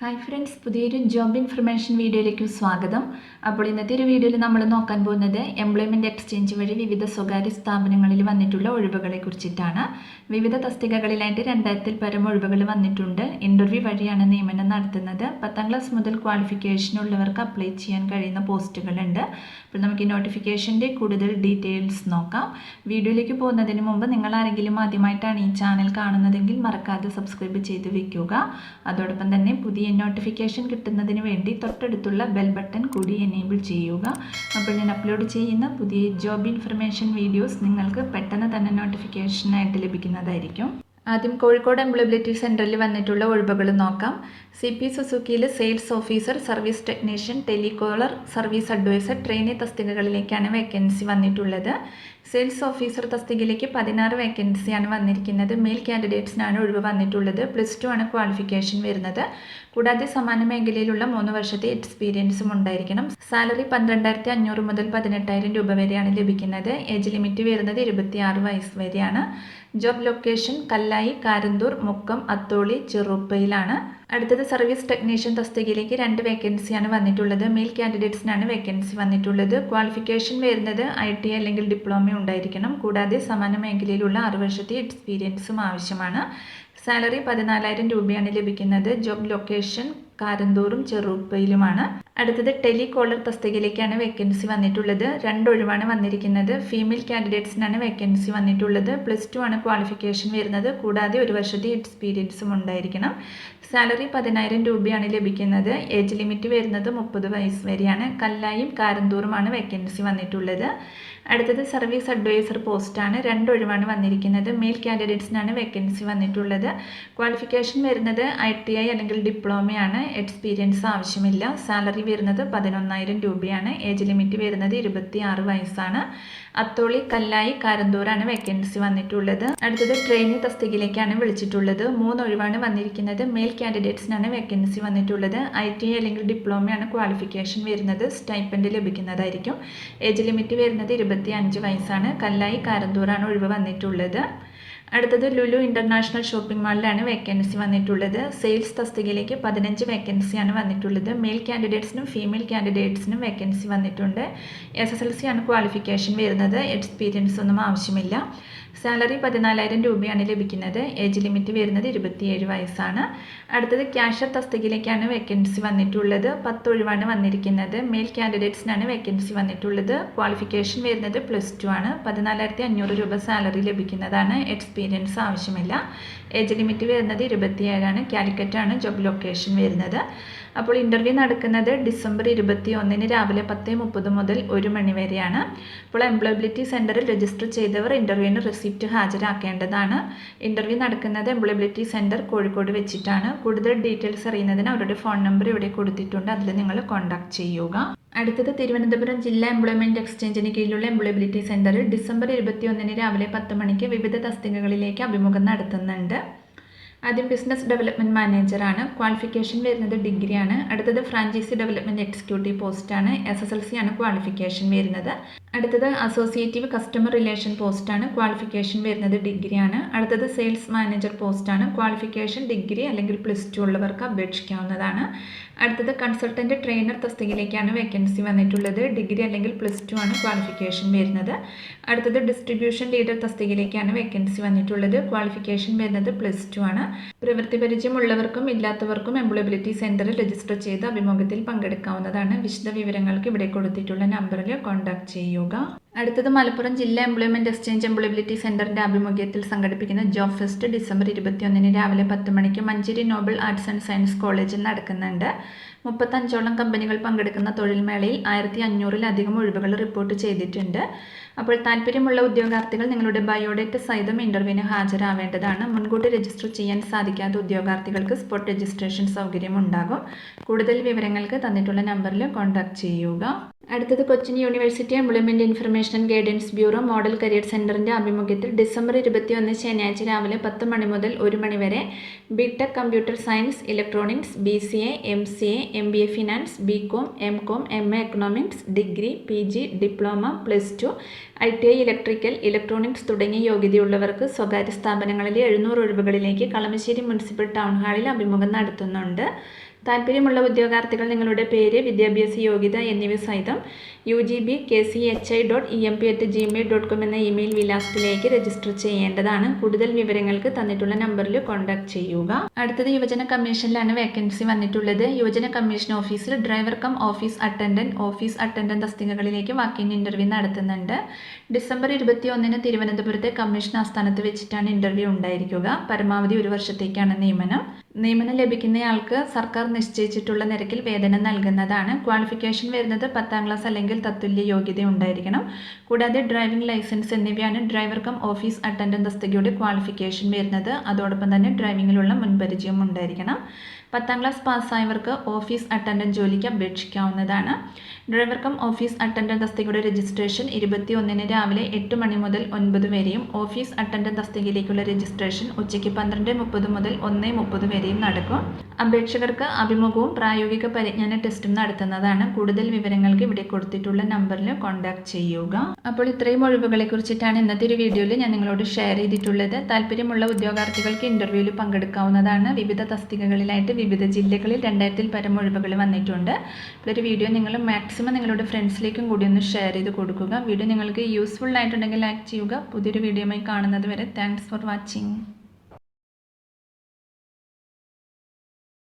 Hi friends, പുതിയൊരു job information വീഡിയോയിലേക്ക് സ്വാഗതം. അപ്പോൾ ഇന്നത്തെ ഒരു വീഡിയോയിൽ നമ്മൾ നോക്കാൻ പോകുന്നത് എംപ്ലോയ്മെൻറ്റ് എക്സ്ചേഞ്ച് വഴി വിവിധ സ്വകാര്യ സ്ഥാപനങ്ങളിൽ വന്നിട്ടുള്ള ഒഴിവുകളെ കുറിച്ചിട്ടാണ്. വിവിധ തസ്തികകളിലായിട്ട് 2000-ൽ പരം ഒഴിവുകൾ വന്നിട്ടുണ്ട്. ഇൻ്റർവ്യൂ വഴിയാണ് നിയമനം നടത്തുന്നത്. 10ാം ക്ലാസ് മുതൽ ക്വാളിഫിക്കേഷൻ ഉള്ളവർക്ക് അപ്ലൈ ചെയ്യാൻ കഴിയുന്ന പോസ്റ്റുകളുണ്ട്. അപ്പോൾ നമുക്ക് ഈ നോട്ടിഫിക്കേഷൻ്റെ കൂടുതൽ ഡീറ്റെയിൽസ് നോക്കാം. വീഡിയോയിലേക്ക് പോകുന്നതിന് മുമ്പ് നിങ്ങൾ ആരെങ്കിലും ആദ്യമായിട്ടാണ് ഈ ചാനൽ കാണുന്നതെങ്കിൽ മറക്കാതെ സബ്സ്ക്രൈബ് ചെയ്ത് വയ്ക്കുക. അതോടൊപ്പം തന്നെ പുതിയ നോട്ടിഫിക്കേഷൻ കിട്ടുന്നതിന് വേണ്ടി തൊട്ടടുത്തുള്ള ബെൽ ബട്ടൺ കൂടി എനേബിൾ ചെയ്യുക. അപ്പോൾ ഞാൻ അപ്ലോഡ് ചെയ്യുന്ന പുതിയ ജോബ് ഇൻഫർമേഷൻ വീഡിയോസ് നിങ്ങൾക്ക് പെട്ടെന്ന് തന്നെ നോട്ടിഫിക്കേഷനായിട്ട് ലഭിക്കുന്നതായിരിക്കും. ആദ്യം കോഴിക്കോട് എംപ്ലോയബിലിറ്റി സെൻറ്ററിൽ വന്നിട്ടുള്ള ഒഴിവുകൾ നോക്കാം. CP സുസുക്കിയിൽ sales officer, service technician, telecaller, service advisor, trainee തസ്തികകളിലേക്കാണ് വേക്കൻസി വന്നിട്ടുള്ളത്. സെയിൽസ് ഓഫീസർ തസ്തികയിലേക്ക് 16 വേക്കൻസിയാണ് വന്നിരിക്കുന്നത്. മെയിൽ കാൻഡിഡേറ്റ്സിനാണ് ഒഴിവ് വന്നിട്ടുള്ളത്. +2 ആണ് ക്വാളിഫിക്കേഷൻ വരുന്നത്. കൂടാതെ സമാന മേഖലയിലുള്ള 3 വർഷത്തെ എക്സ്പീരിയൻസും ഉണ്ടായിരിക്കണം. സാലറി 12,500 മുതൽ 18,000 രൂപ വരെയാണ് ലഭിക്കുന്നത്. ഏജ് ലിമിറ്റ് വരുന്നത് 26 വയസ്സ് വരെയാണ്. ജോബ് ലൊക്കേഷൻ കല്ലായി, കാരന്തൂർ, മുക്കം, അത്തോളി, ചെറുപ്പയിലാണ്. അടുത്തത് സർവീസ് ടെക്നീഷ്യൻ തസ്തികയിലേക്ക് 2 വേക്കൻസിയാണ് വന്നിട്ടുള്ളത്. മെയിൽ കാൻഡിഡേറ്റ്സിനാണ് വേക്കൻസി വന്നിട്ടുള്ളത്. ക്വാളിഫിക്കേഷൻ വരുന്നത് ITI അല്ലെങ്കിൽ ഡിപ്ലോമ ഉണ്ടായിരിക്കണം. കൂടാതെ സമാന മേഖലയിലുള്ള 6 വർഷത്തെ എക്സ്പീരിയൻസും ആവശ്യമാണ്. സാലറി 14,000 രൂപയാണ് ലഭിക്കുന്നത്. ജോബ് ലൊക്കേഷൻ കാരന്തൂറും ചെറുപ്പയിലുമാണ്. അടുത്തത് ടെലികോളർ തസ്തികയിലേക്കാണ് വേക്കൻസി വന്നിട്ടുള്ളത്. 2 ഒഴിവാണ് വന്നിരിക്കുന്നത്. ഫീമെയിൽ കാൻഡിഡേറ്റ്സിനാണ് വേക്കൻസി വന്നിട്ടുള്ളത്. +2 ആണ് ക്വാളിഫിക്കേഷൻ വരുന്നത്. കൂടാതെ 1 വർഷത്തെ എക്സ്പീരിയൻസും ഉണ്ടായിരിക്കണം. സാലറി 10,000 രൂപയാണ് ലഭിക്കുന്നത്. ഏജ് ലിമിറ്റ് വരുന്നത് 30 വയസ്സ് വരെയാണ്. കല്ലായും കാരന്തൂറുമാണ് വേക്കൻസി വന്നിട്ടുള്ളത്. അടുത്തത് സർവീസ് അഡ്വൈസർ പോസ്റ്റാണ്. 2 ഒഴിവാണ് വന്നിരിക്കുന്നത്. മെയിൽ കാൻഡിഡേറ്റ്സിനാണ് വേക്കൻസി വന്നിട്ടുള്ളത്. ക്വാളിഫിക്കേഷൻ വരുന്നത് ITI അല്ലെങ്കിൽ ഡിപ്ലോമയാണ്. എക്സ്പീരിയൻസ് ആവശ്യമില്ല. സാലറി വരുന്നത് 11,000 രൂപയാണ്. ഏജ് ലിമിറ്റ് വരുന്നത് 26 വയസ്സാണ്. അത്തോളി, കല്ലായി, കാരന്തൂറാണ് വേക്കൻസി വന്നിട്ടുള്ളത്. അടുത്തത് ട്രെയിനി തസ്തികയിലേക്കാണ് വിളിച്ചിട്ടുള്ളത്. 3 ഒഴിവാണ് വന്നിരിക്കുന്നത്. മെയിൽ കാൻഡിഡേറ്റ്സിനാണ് വേക്കൻസി വന്നിട്ടുള്ളത്. ITI അല്ലെങ്കിൽ ഡിപ്ലോമയാണ് ക്വാളിഫിക്കേഷൻ വരുന്നത്. സ്റ്റൈപ്പൻഡ് ലഭിക്കുന്നതായിരിക്കും. ഏജ് ലിമിറ്റ് വരുന്നത് 25 വയസ്സാണ്. കല്ലായി, കാരന്തൂറാണ് ഒഴിവ് വന്നിട്ടുള്ളത്. അടുത്തത് ലുലു ഇൻ്റർനാഷണൽ ഷോപ്പിംഗ് മാളിലാണ് വേക്കൻസി വന്നിട്ടുള്ളത്. സെയിൽസ് തസ്തികയിലേക്ക് 15 വേക്കൻസിയാണ് വന്നിട്ടുള്ളത്. മെയിൽ കാൻഡിഡേറ്റ്സിനും ഫീമെയിൽ കാൻഡിഡേറ്റ്സിനും വേക്കൻസി വന്നിട്ടുണ്ട്. SSLC ആണ് ക്വാളിഫിക്കേഷൻ വരുന്നത്. എക്സ്പീരിയൻസ് ഒന്നും ആവശ്യമില്ല. സാലറി 14,000 രൂപയാണ് ലഭിക്കുന്നത്. ഏജ് ലിമിറ്റ് വരുന്നത് 27 വയസ്സാണ്. അടുത്തത് ക്യാഷ്യർ തസ്തികയിലേക്കാണ് വേക്കൻസി വന്നിട്ടുള്ളത്. 10 ഒഴിവാണ് വന്നിരിക്കുന്നത്. മെയിൽ കാൻഡിഡേറ്റ്സിനാണ് വേക്കൻസി വന്നിട്ടുള്ളത്. ക്വാളിഫിക്കേഷൻ വരുന്നത് +2 ആണ്. 14,500 രൂപ സാലറി ലഭിക്കുന്നതാണ്. എക്സ്പീരിയൻസ് ആവശ്യമില്ല. ഏജ് ലിമിറ്റ് വരുന്നത് 27 ആണ്. കാലിക്കറ്റാണ് ജോബ് ലൊക്കേഷൻ വരുന്നത്. അപ്പോൾ ഇൻ്റർവ്യൂ നടക്കുന്നത് ഡിസംബർ 21 രാവിലെ 10:30 മുതൽ 1 മണി വരെയാണ്. അപ്പോൾ എംപ്ലോയബിലിറ്റി സെൻറ്ററിൽ രജിസ്റ്റർ ചെയ്തവർ ഇൻ്റർവ്യൂവിന് റെസിപ്റ്റ് ഹാജരാക്കേണ്ടതാണ്. ഇൻ്റർവ്യൂ നടക്കുന്നത് എംപ്ലോയബിലിറ്റി സെൻറ്റർ കോഴിക്കോട് വെച്ചിട്ടാണ്. കൂടുതൽ ഡീറ്റെയിൽസ് അറിയുന്നതിന് അവരുടെ ഫോൺ നമ്പർ ഇവിടെ കൊടുത്തിട്ടുണ്ട്. അതിൽ നിങ്ങൾ കോൺടാക്ട് ചെയ്യുക. അടുത്തത് തിരുവനന്തപുരം ജില്ലാ എംപ്ലോയ്മെൻറ്റ് എക്സ്ചേഞ്ചിന് കീഴിലുള്ള എംപ്ലോയബിലിറ്റി സെൻറ്ററിൽ ഡിസംബർ 21 രാവിലെ 10 മണിക്ക് വിവിധ തസ്തികകളിലേക്ക് അഭിമുഖം നടത്തുന്നുണ്ട്. ആദ്യം ബിസിനസ് ഡെവലപ്മെൻറ്റ് മാനേജറാണ്. ക്വാളിഫിക്കേഷൻ വരുന്നത് ഡിഗ്രിയാണ്. അടുത്തത് ഫ്രാഞ്ചൈസി ഡെവലപ്മെൻറ്റ് എക്സിക്യൂട്ടീവ് പോസ്റ്റാണ്. SSLC ആണ് ക്വാളിഫിക്കേഷൻ വരുന്നത്. അടുത്തത് അസോസിയേറ്റീവ് കസ്റ്റമർ റിലേഷൻ പോസ്റ്റാണ്. ക്വാളിഫിക്കേഷൻ വരുന്നത് ഡിഗ്രിയാണ്. അടുത്തത് സെയിൽസ് മാനേജർ പോസ്റ്റാണ്. ക്വാളിഫിക്കേഷൻ ഡിഗ്രി അല്ലെങ്കിൽ +2 ഉള്ളവർക്ക് അപേക്ഷിക്കാവുന്നതാണ്. അടുത്തത് കൺസൾട്ടൻറ്റ് ട്രെയിനർ തസ്തികയിലേക്കാണ് വേക്കൻസി വന്നിട്ടുള്ളത്. ഡിഗ്രി അല്ലെങ്കിൽ +2 ആണ് ക്വാളിഫിക്കേഷൻ വരുന്നത്. അടുത്തത് ഡിസ്ട്രിബ്യൂഷൻ ലീഡർ തസ്തികയിലേക്കാണ് വേക്കൻസി വന്നിട്ടുള്ളത്. ക്വാളിഫിക്കേഷൻ വരുന്നത് +2 ആണ്. പ്രവൃത്തി പരിചയമുള്ളവർക്കും ഇല്ലാത്തവർക്കും എംപ്ലോയബിലിറ്റി സെൻറ്ററിൽ രജിസ്റ്റർ ചെയ്ത് അഭിമുഖത്തിൽ പങ്കെടുക്കാവുന്നതാണ്. വിശദ വിവരങ്ങൾക്ക് ഇവിടെ കൊടുത്തിട്ടുള്ള നമ്പറിൽ കോൺടാക്ട് ചെയ്യുക. അടുത്തത് മലപ്പുറം ജില്ലാ എംപ്ലോയ്മെൻറ്റ് എക്സ്ചേഞ്ച് എംപ്ലോയബിലിറ്റി സെൻറ്ററിൻ്റെ ആഭിമുഖ്യത്തിൽ സംഘടിപ്പിക്കുന്ന ജോബ് ഫെസ്റ്റ് ഡിസംബർ 21 രാവിലെ 10 മണിക്ക് Manjeri Nobel arts and science കോളേജിൽ നടക്കുന്നുണ്ട്. 35ഓളം കമ്പനികൾ പങ്കെടുക്കുന്ന തൊഴിൽ മേളയിൽ 1,500-ലധികം ഒഴിവുകൾ റിപ്പോർട്ട് ചെയ്തിട്ടുണ്ട്. അപ്പോൾ താല്പര്യമുള്ള ഉദ്യോഗാർത്ഥികൾ നിങ്ങളുടെ ബയോഡേറ്റ സഹിതം ഇൻ്റർവ്യൂവിന് ഹാജരാവേണ്ടതാണ്. മുൻകൂട്ടി രജിസ്റ്റർ ചെയ്യാൻ സാധിക്കാത്ത ഉദ്യോഗാർത്ഥികൾക്ക് സ്പോട്ട് രജിസ്ട്രേഷൻ സൗകര്യം ഉണ്ടാകും. കൂടുതൽ വിവരങ്ങൾക്ക് തന്നിട്ടുള്ള നമ്പറിൽ കോൺടാക്ട് ചെയ്യുക. അടുത്തത് Cochin university employment information and guidance bureau model career സെൻറ്ററിൻ്റെ ആഭിമുഖ്യത്തിൽ ഡിസംബർ 21 ശനിയാഴ്ച രാവിലെ 10 മണി മുതൽ 1 മണി വരെ BTech computer science, electronics, BCA, MCA, MBA finance, BCom, MCom, MA economics, degree, PG, diploma, +2, ITI electrical, electronics തുടങ്ങിയ യോഗ്യതയുള്ളവർക്ക് സ്വകാര്യ സ്ഥാപനങ്ങളിലെ 700 ഒഴിവുകളിലേക്ക് കളമശ്ശേരി മുനിസിപ്പൽ ടൗൺ ഹാളിൽ അഭിമുഖം നടത്തുന്നുണ്ട്. താല്പര്യമുള്ള ഉദ്യോഗാർത്ഥികൾ നിങ്ങളുടെ പേര്, വിദ്യാഭ്യാസ യോഗ്യത എന്നിവ സഹിതം ugb.kchi.emp@gmail.com എന്ന ഇമെയിൽ വിലാസത്തിലേക്ക് രജിസ്റ്റർ ചെയ്യേണ്ടതാണ്. കൂടുതൽ വിവരങ്ങൾക്ക് തന്നിട്ടുള്ള നമ്പറിൽ കോൺടാക്ട് ചെയ്യുക. അടുത്തത് യുവജന കമ്മീഷനിലാണ് വേക്കൻസി വന്നിട്ടുള്ളത്. യുവജന commission office driver cum office attendant തസ്തികകളിലേക്ക് വാക്കിൻ ഇൻ്റർവ്യൂ നടത്തുന്നുണ്ട്. ഡിസംബർ 21 തിരുവനന്തപുരത്തെ കമ്മീഷൻ ആസ്ഥാനത്ത് വെച്ചിട്ടാണ് ഇൻ്റർവ്യൂ ഉണ്ടായിരിക്കുക. പരമാവധി 1 വർഷത്തേക്കാണ് നിയമനം ലഭിക്കുന്നയാൾക്ക് സർക്കാർ നിശ്ചയിച്ചിട്ടുള്ള നിരക്കിൽ വേതനം നൽകുന്നതാണ്. ക്വാളിഫിക്കേഷൻ വരുന്നത് 10ാം ക്ലാസ് അല്ലെങ്കിൽ തത്തുല്യ യോഗ്യത ഉണ്ടായിരിക്കണം. കൂടാതെ ഡ്രൈവിംഗ് ലൈസൻസ് എന്നിവയാണ് ഡ്രൈവർ കം ഓഫീസ് അറ്റൻഡന്റ് തസ്തികയുടെ ക്വാളിഫിക്കേഷൻ വരുന്നത്. അതോടൊപ്പം തന്നെ ഡ്രൈവിംഗിലുള്ള മുൻപരിചയം ഉണ്ടായിരിക്കണം. 10ാം ക്ലാസ് പാസ്സായവർക്ക് ഓഫീസ് അറ്റൻഡന്റ് ജോലിക്ക് അപേക്ഷിക്കാവുന്നതാണ്. ഡ്രൈവർ കം ഓഫീസ് അറ്റൻഡന്റ് തസ്തികയുടെ രജിസ്ട്രേഷൻ 21 രാവിലെ 8 മണി മുതൽ 9 വരെയും ഓഫീസ് അറ്റൻഡന്റ് തസ്തികയിലേക്കുള്ള രജിസ്ട്രേഷൻ ഉച്ചയ്ക്ക് 12:30 മുതൽ 1:30 വരെയും നടക്കും. അപേക്ഷകർക്ക് അഭിമുഖവും പ്രായോഗിക പരിജ്ഞാന ടെസ്റ്റും നടത്തുന്നതാണ്. കൂടുതൽ വിവരങ്ങൾക്ക് ഇവിടെ കൊടുത്തിട്ടുള്ള നമ്പറിൽ കോൺടാക്ട് ചെയ്യുക. അപ്പോൾ ഇത്രയും ഒഴിവുകളെ കുറിച്ചിട്ടാണ് ഇന്നത്തെ ഒരു വീഡിയോയിൽ ഞാൻ നിങ്ങളോട് ഷെയർ ചെയ്തിട്ടുള്ളത്. താല്പര്യമുള്ള ഉദ്യോഗാർത്ഥികൾക്ക് ഇൻ്റർവ്യൂവിൽ പങ്കെടുക്കാവുന്നതാണ്. വിവിധ തസ്തികകളിലായിട്ട് വിവിധ ജില്ലകളിൽ 2000-ൽ പരം ഒഴിവുകൾ വന്നിട്ടുണ്ട്. അപ്പോൾ ഒരു വീഡിയോ നിങ്ങൾ മാക്സിമം നിങ്ങളുടെ ഫ്രണ്ട്സിലേക്കും കൂടി ഒന്ന് ഷെയർ ചെയ്ത് കൊടുക്കുക. വീഡിയോ നിങ്ങൾക്ക് യൂസ്ഫുൾ ആയിട്ടുണ്ടെങ്കിൽ ലൈക്ക് ചെയ്യുക. പുതിയൊരു വീഡിയോയുമായി കാണുന്നത് വരെ താങ്ക്സ് ഫോർ വാച്ചിങ്.